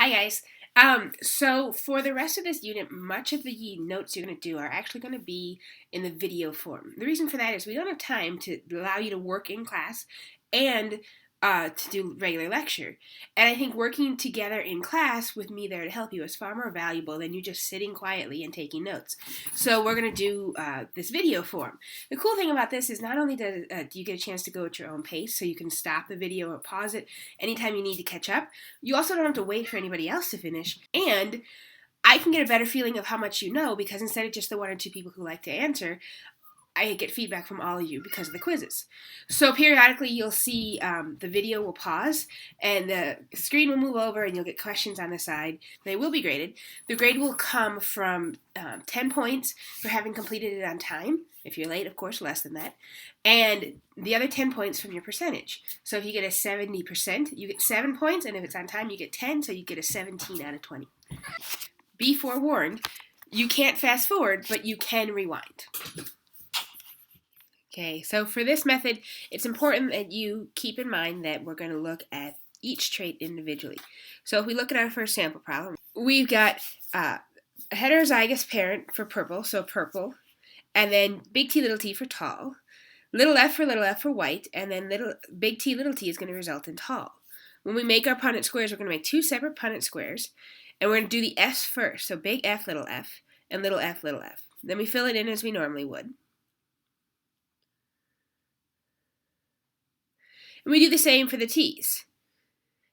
Hi guys. So for the rest of this unit, much of the notes you're going to do are actually going to be in the video form. The reason for that is we don't have time to allow you to work in class and to do regular lecture. And I think working together in class with me there to help you is far more valuable than you just sitting quietly and taking notes. So we're going to do this video form. The cool thing about this is not only do you get a chance to go at your own pace, so you can stop the video or pause it anytime you need to catch up, you also don't have to wait for anybody else to finish, and I can get a better feeling of how much you know because instead of just the one or two people who like to answer, I get feedback from all of you because of the quizzes. So periodically you'll see the video will pause and the screen will move over and you'll get questions on the side. They will be graded. The grade will come from 10 points for having completed it on time. If you're late, of course, less than that. And the other 10 points from your percentage. So if you get a 70%, you get 7 points, and if it's on time, you get 10, so you get a 17 out of 20. Be forewarned, you can't fast forward, but you can rewind. Okay, so for this method, it's important that you keep in mind that we're going to look at each trait individually. So if we look at our first sample problem, we've got a heterozygous parent for purple, so purple, and then big T, little t for tall, little f for white, and then big T, little t is going to result in tall. When we make our Punnett squares, we're going to make two separate Punnett squares, and we're going to do the s first, so big F, and little f, little f. Then we fill it in as we normally would. And we do the same for the t's.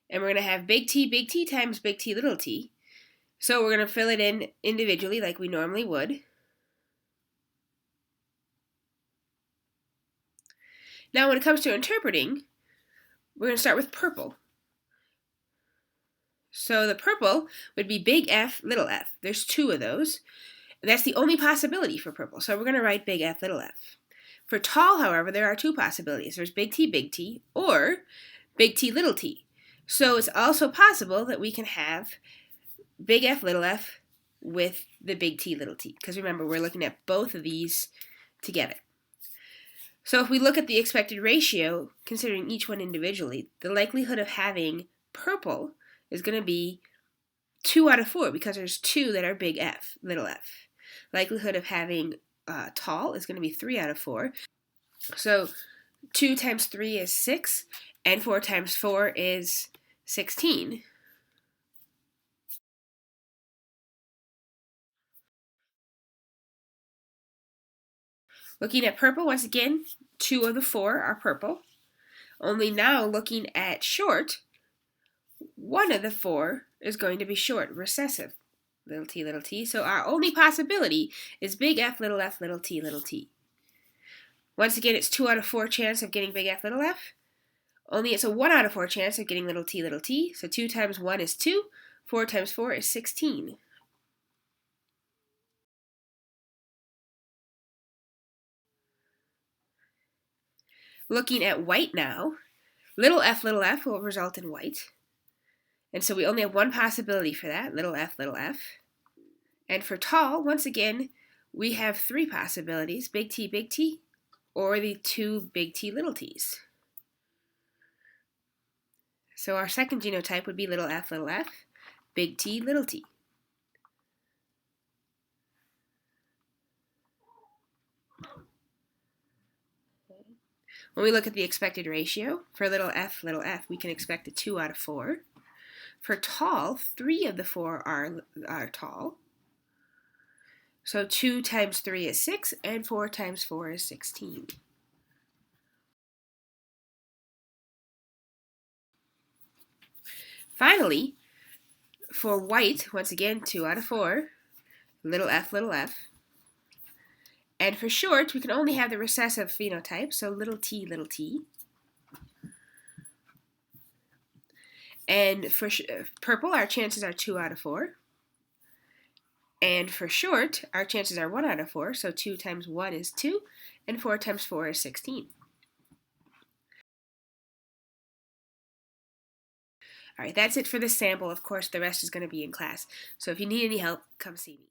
And we're going to have big T times big T, little t. So we're going to fill it in individually like we normally would. Now when it comes to interpreting, we're going to start with purple. So the purple would be big F, little f. There's two of those. That's the only possibility for purple. So we're going to write big F, little f. For tall, however, there are two possibilities. There's big T, or big T, little t. So it's also possible that we can have big F, little f with the big T, little t. Because remember, we're looking at both of these together. So if we look at the expected ratio, considering each one individually, the likelihood of having purple is going to be 2 out of 4 because there's two that are big F, little f. Likelihood of having tall is going to be 3 out of 4. So 2 times 3 is 6, and 4 times 4 is 16. Looking at purple, once again, 2 of the 4 are purple. Only now, looking at short, 1 of the 4 is going to be short, recessive, little t. So our only possibility is big F, little t, little t. Once again, it's 2 out of 4 chance of getting big F, little f. Only it's a 1 out of 4 chance of getting little t. So 2 times 1 is 2. 4 times 4 is 16. Looking at white now, little f will result in white. And so we only have one possibility for that, little f. And for tall, once again, we have 3 possibilities, big T, or the 2 big T, little t's. So our second genotype would be little f, big T, little t. When we look at the expected ratio, for little f, we can expect a 2 out of 4. For tall, 3 of the 4 are tall. So 2 times 3 is 6, and 4 times 4 is 16. Finally, for white, once again, 2 out of 4, little f. And for short, we can only have the recessive phenotype, so little t. And for purple, our chances are 2 out of 4. And for short, our chances are 1 out of 4, so 2 times 1 is 2, and 4 times 4 is 16. All right, that's it for this sample. Of course, the rest is going to be in class. So if you need any help, come see me.